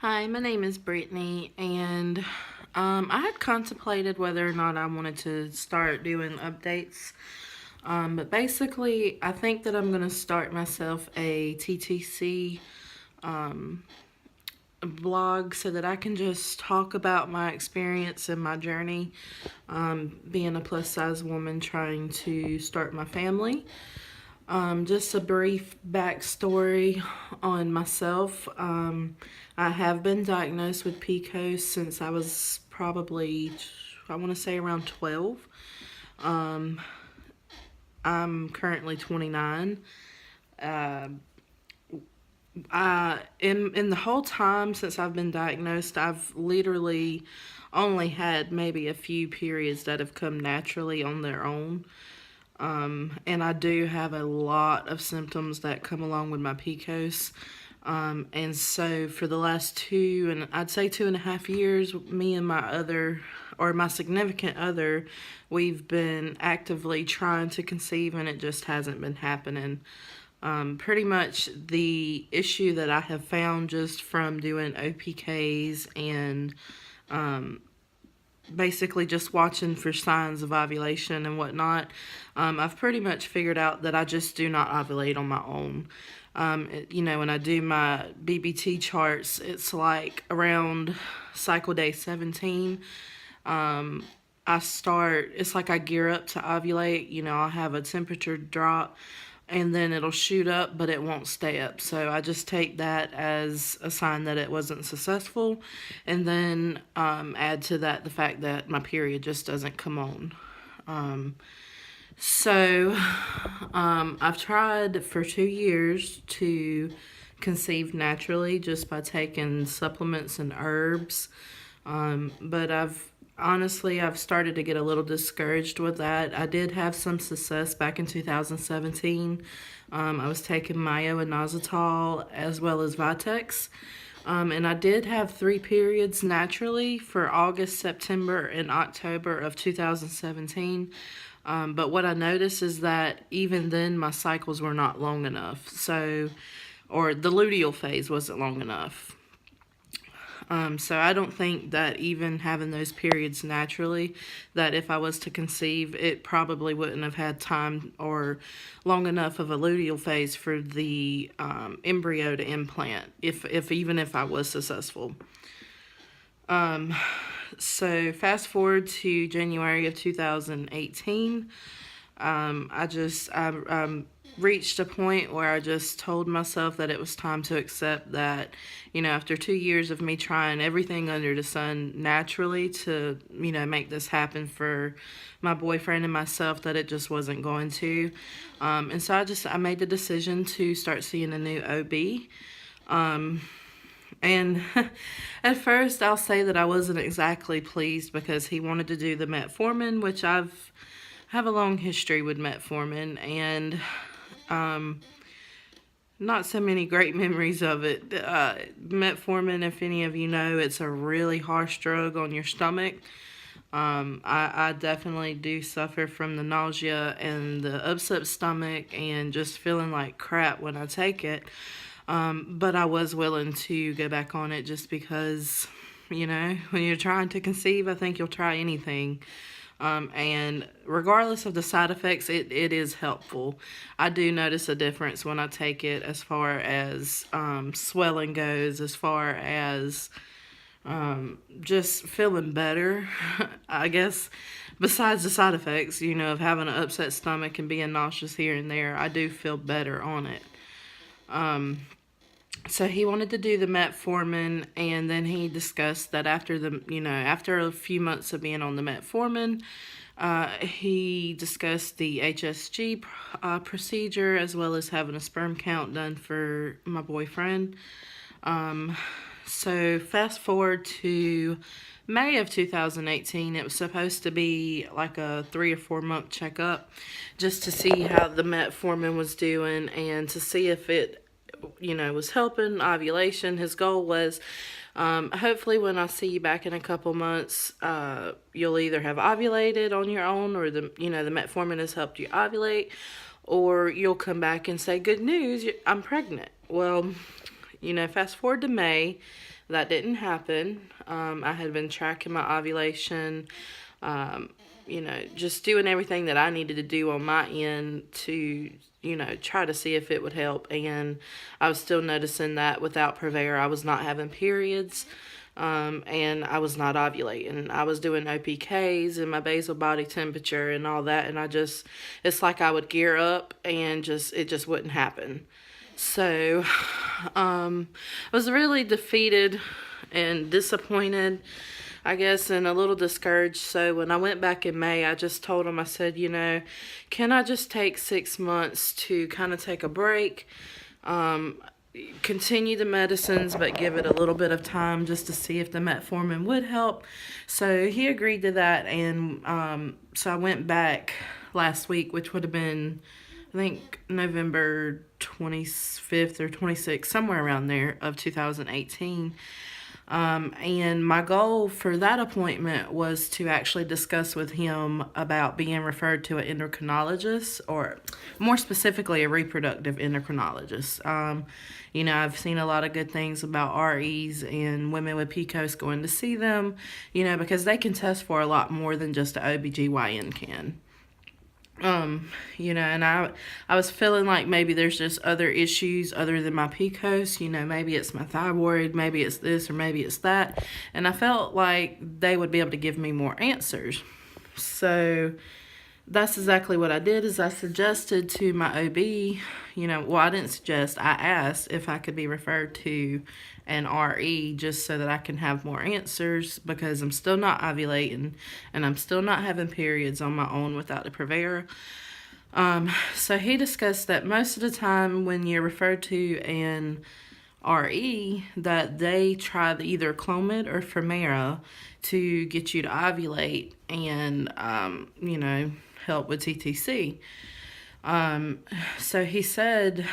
Hi, my name is Brittany, and I had contemplated whether or not I wanted to start doing updates. But basically, I think that I'm going to start myself a TTC blog so that I can just talk about my experience and my journey being a plus size woman trying to start my family. Just a brief backstory on myself. I have been diagnosed with PCOS since I was probably, I want to say around 12. Um, I'm currently 29. Uh, in the whole time since I've been diagnosed, I've literally only had maybe a few periods that have come naturally on their own. And I do have a lot of symptoms that come along with my PCOS. And so for the last I'd say 2.5 years, me and my significant other, we've been actively trying to conceive, and it just hasn't been happening. Pretty much the issue that I have found just from doing OPKs and basically just watching for signs of ovulation and whatnot, I've pretty much figured out that I just do not ovulate on my own. When I do my BBT charts, it's like around cycle day 17. It's like I gear up to ovulate. I'll have a temperature drop and then it'll shoot up, but it won't stay up. So I just take that as a sign that it wasn't successful, and then add to that the fact that my period just doesn't come on. I've tried for 2 years to conceive naturally just by taking supplements and herbs. But I've started to get a little discouraged with that. I did have some success back in 2017. I was taking Myo and Inositol as well as Vitex. And I did have 3 periods naturally for August, September, and October of 2017. But what I noticed is that even then my cycles were not long enough. Or the luteal phase wasn't long enough. So I don't think that even having those periods naturally, that if I was to conceive, it probably wouldn't have had time or long enough of a luteal phase for the embryo to implant, even if I was successful. So fast forward to January of 2018, I reached a point where I just told myself that it was time to accept that, after 2 years of me trying everything under the sun naturally to, make this happen for my boyfriend and myself, that it just wasn't going to. And so I made the decision to start seeing a new OB. And at first, I'll say that I wasn't exactly pleased because he wanted to do the metformin, which have a long history with metformin, and not so many great memories of it. Metformin, if any of you know, it's a really harsh drug on your stomach. I definitely do suffer from the nausea and the upset stomach and just feeling like crap when I take it. But I was willing to go back on it just because, when you're trying to conceive, I think you'll try anything. And regardless of the side effects, it is helpful. I do notice a difference when I take it as far as swelling goes, as far as just feeling better, I guess. Besides the side effects, of having an upset stomach and being nauseous here and there, I do feel better on it. So he wanted to do the metformin, and then he discussed that after a few months of being on the metformin, he discussed the HSG procedure as well as having a sperm count done for my boyfriend. So fast forward to May of 2018, it was supposed to be like a 3 or 4 month checkup just to see how the metformin was doing and to see if it was helping ovulation. His goal was, hopefully when I see you back in a couple months, you'll either have ovulated on your own, or the metformin has helped you ovulate, or you'll come back and say, good news, I'm pregnant. Well, fast forward to May. that didn't happen. I had been tracking my ovulation, just doing everything that I needed to do on my end to, try to see if it would help. And I was still noticing that without Provera, I was not having periods. And I was not ovulating. I was doing OPKs and my basal body temperature and all that. And it's like I would gear up and it just wouldn't happen. So, I was really defeated and disappointed, I guess, and a little discouraged. So when I went back in May, I just told him, I said, can I just take 6 months to kind of take a break, continue the medicines, but give it a little bit of time just to see if the metformin would help. So he agreed to that, and so I went back last week, which would have been, I think, November 25th or 26th, somewhere around there, of 2018. And my goal for that appointment was to actually discuss with him about being referred to an endocrinologist, or more specifically, a reproductive endocrinologist. I've seen a lot of good things about REs and women with PCOS going to see them, because they can test for a lot more than just an OBGYN can. And I was feeling like maybe there's just other issues other than my PCOS, maybe it's my thyroid, maybe it's this, or maybe it's that. And I felt like they would be able to give me more answers. So that's exactly what I did, is I suggested to my OB, I didn't suggest, I asked if I could be referred to an RE just so that I can have more answers, because I'm still not ovulating and I'm still not having periods on my own without the Provera. So he discussed that most of the time when you're referred to an RE, that they try either Clomid or Femara to get you to ovulate and, help with TTC. So he said,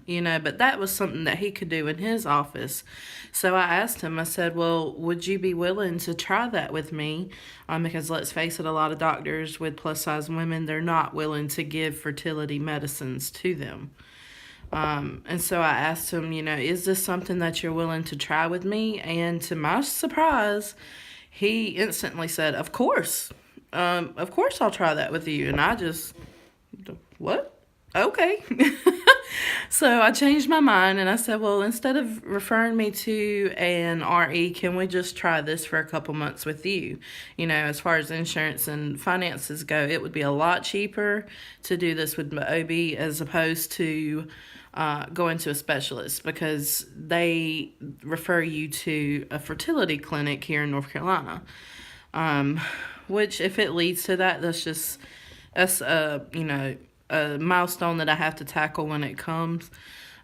but that was something that he could do in his office. So I asked him, I said, well, would you be willing to try that with me? Because let's face it, a lot of doctors with plus size women, they're not willing to give fertility medicines to them. And so I asked him, is this something that you're willing to try with me? And to my surprise, he instantly said, of course I'll try that with you. And I just, what? Okay. So I changed my mind and I said, well, instead of referring me to an RE, can we just try this for a couple months with you? As far as insurance and finances go, it would be a lot cheaper to do this with my OB as opposed to going to a specialist, because they refer you to a fertility clinic here in North Carolina. Which, if it leads to that, that's a milestone that I have to tackle when it comes.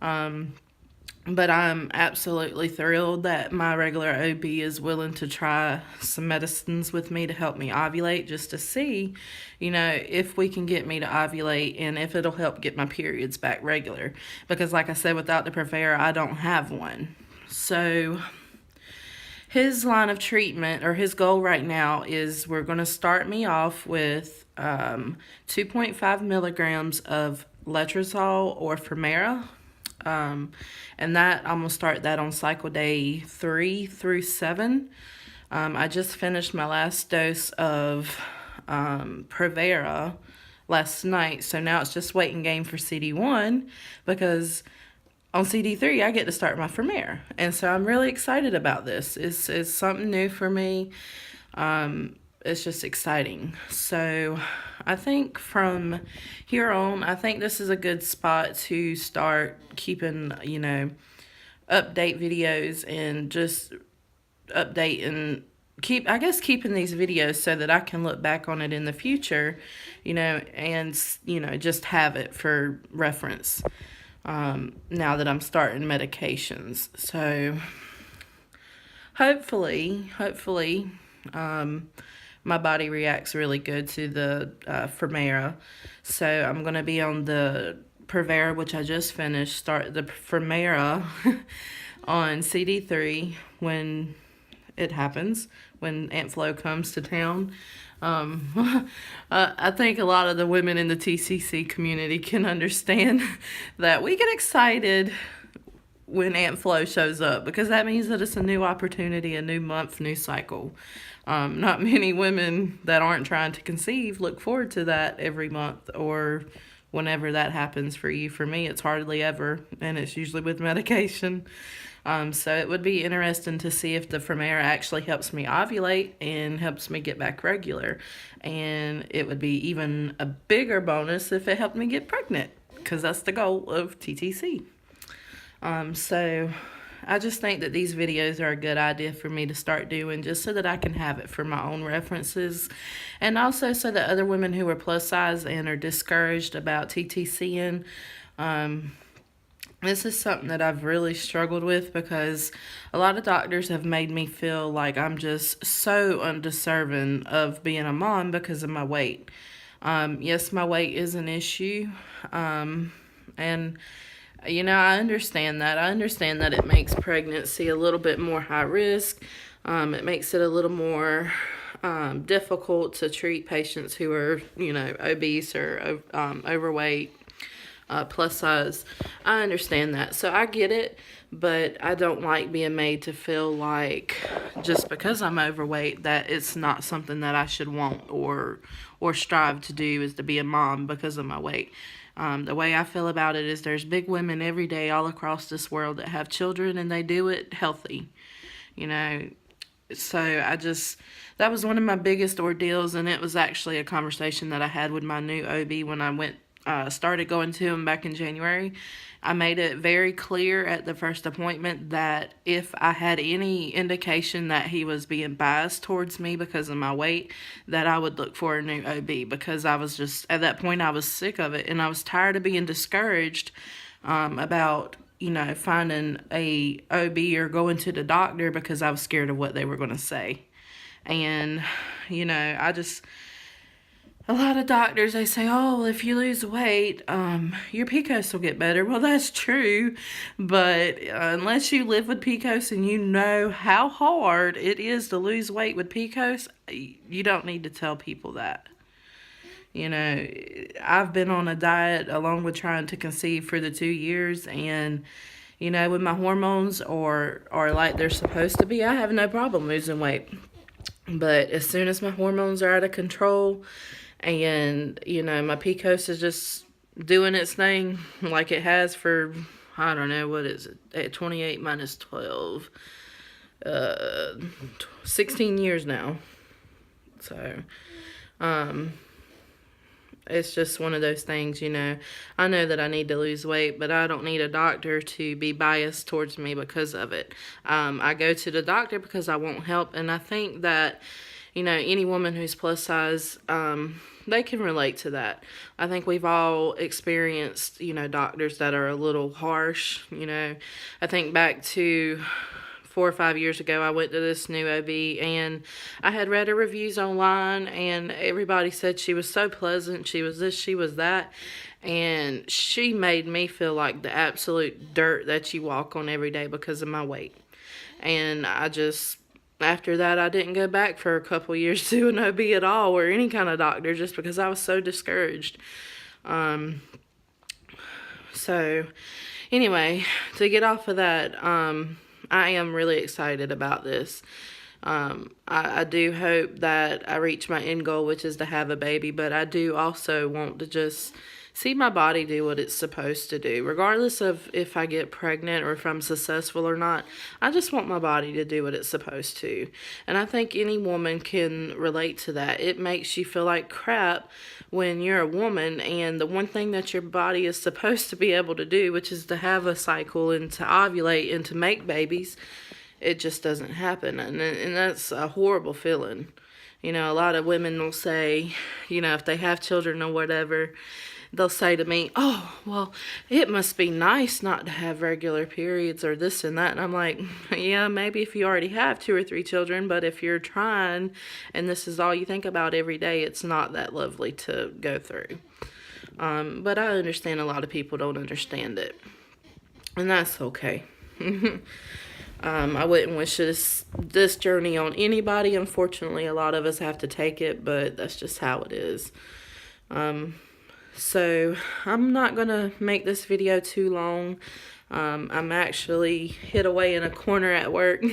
But I'm absolutely thrilled that my regular OB is willing to try some medicines with me to help me ovulate, just to see, if we can get me to ovulate and if it'll help get my periods back regular. Because like I said, without the Provera, I don't have one. So his line of treatment, or his goal right now, is we're going to start me off with 2.5 milligrams of Letrozole or Femara. And that I'm going to start that on cycle day 3 through 7. I just finished my last dose of Provera last night, so now it's just waiting game for CD1, because on CD3 I get to start my Femara. And so I'm really excited about this. It's something new for me. It's just exciting. So I think from here on, I think this is a good spot to start keeping, update videos, and just update and keeping these videos so that I can look back on it in the future, and, just have it for reference, now that I'm starting medications. So hopefully, my body reacts really good to the Femara. So I'm going to be on the Provera, which I just finished, start the Femara on CD3 when it happens, when Aunt Flo comes to town. I think a lot of the women in the TCC community can understand that we get excited when Aunt Flo shows up, because that means that it's a new opportunity, a new month, new cycle. Not many women that aren't trying to conceive look forward to that every month or whenever that happens for you. For me, it's hardly ever, and it's usually with medication. So it would be interesting to see if the Femara actually helps me ovulate and helps me get back regular. And it would be even a bigger bonus if it helped me get pregnant, because that's the goal of TTC. So I just think that these videos are a good idea for me to start doing, just so that I can have it for my own references, and also so that other women who are plus size and are discouraged about TTCing, this is something that I've really struggled with, because a lot of doctors have made me feel like I'm just so undeserving of being a mom because of my weight. Yes, my weight is an issue, and you know, I understand that. I understand that it makes pregnancy a little bit more high risk. It makes it a little more difficult to treat patients who are, you know, obese or overweight, plus size. I understand that. So I get it, but I don't like being made to feel like just because I'm overweight that it's not something that I should want or strive to do, is to be a mom because of my weight. The way I feel about it is there's big women every day all across this world that have children, and they do it healthy, you know. So that was one of my biggest ordeals, and it was actually a conversation that I had with my new OB when I started going to him back in January. I made it very clear at the first appointment that if I had any indication that he was being biased towards me because of my weight, that I would look for a new OB, because I was just, at that point, I was sick of it, and I was tired of being discouraged about, you know, finding a OB or going to the doctor because I was scared of what they were going to say. And, you know, a lot of doctors, they say, oh, if you lose weight, your PCOS will get better. Well, that's true, but unless you live with PCOS and you know how hard it is to lose weight with PCOS, you don't need to tell people that. You know, I've been on a diet along with trying to conceive for the 2 years, and, you know, when my hormones are like they're supposed to be, I have no problem losing weight. But as soon as my hormones are out of control, and, you know, my PCOS is just doing its thing like it has for, I don't know, what is it, at 28 minus 12, 16 years now. So, it's just one of those things, you know. I know that I need to lose weight, but I don't need a doctor to be biased towards me because of it. I go to the doctor because I want help, and I think that, you know, any woman who's plus size, they can relate to that. I think we've all experienced, you know, doctors that are a little harsh, you know. I think back to 4 or 5 years ago, I went to this new OB, and I had read her reviews online, and everybody said she was so pleasant, she was this, she was that, and she made me feel like the absolute dirt that you walk on every day because of my weight. And after that, I didn't go back for a couple years to an OB at all, or any kind of doctor, just because I was so discouraged. So, anyway, to get off of that, I am really excited about this. I do hope that I reach my end goal, which is to have a baby, but I do also want to just see my body do what it's supposed to do. Regardless of if I get pregnant or if I'm successful or not, I just want my body to do what it's supposed to. And I think any woman can relate to that. It makes you feel like crap when you're a woman, and the one thing that your body is supposed to be able to do, which is to have a cycle and to ovulate and to make babies, it just doesn't happen. And that's a horrible feeling. You know, a lot of women will say, you know, if they have children or whatever, they'll say to me, oh, well, it must be nice not to have regular periods or this and that. And I'm like, yeah, maybe if you already have 2 or 3 children, but if you're trying and this is all you think about every day, it's not that lovely to go through. But I understand a lot of people don't understand it, and that's okay. I wouldn't wish this journey on anybody. Unfortunately, a lot of us have to take it, but that's just how it is. So I'm not going to make this video too long. I'm actually hid away in a corner at work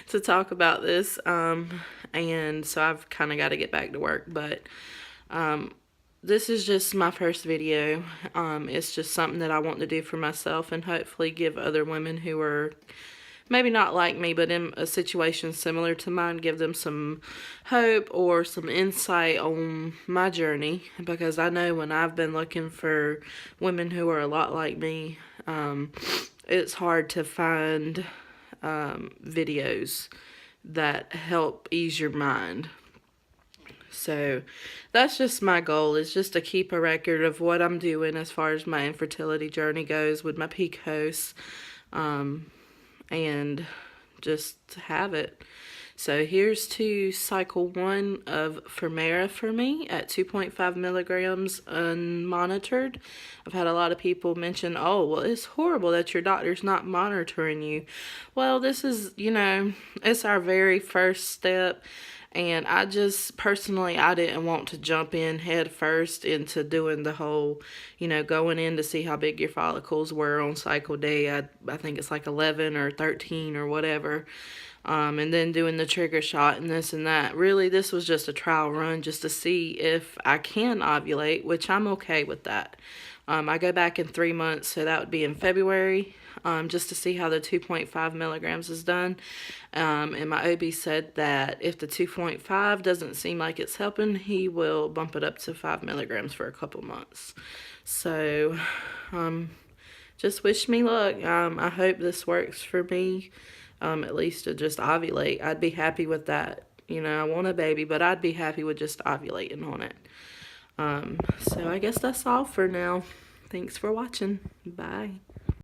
to talk about this, and so I've kind of got to get back to work, but this is just my first video. It's just something that I want to do for myself and hopefully give other women who are maybe not like me, but in a situation similar to mine, give them some hope or some insight on my journey, because I know when I've been looking for women who are a lot like me, it's hard to find videos that help ease your mind. So that's just my goal, is just to keep a record of what I'm doing as far as my infertility journey goes with my PCOS, and just have it. So here's to cycle 1 of Femara for me at 2.5 milligrams unmonitored. I've had a lot of people mention, oh, well, it's horrible that your doctor's not monitoring you. Well, this is, it's our very first step. And I just, personally, I didn't want to jump in head first into doing the whole, going in to see how big your follicles were on cycle day. I think it's like 11 or 13 or whatever. And then doing the trigger shot and this and that. Really, this was just a trial run just to see if I can ovulate, which I'm okay with that. I go back in 3 months, so that would be in February, just to see how the 2.5 milligrams is done. And my OB said that if the 2.5 doesn't seem like it's helping, he will bump it up to 5 milligrams for a couple months. So, just wish me luck. I hope this works for me, at least to just ovulate. I'd be happy with that. I want a baby, but I'd be happy with just ovulating on it. So I guess that's all for now. Thanks for watching. Bye.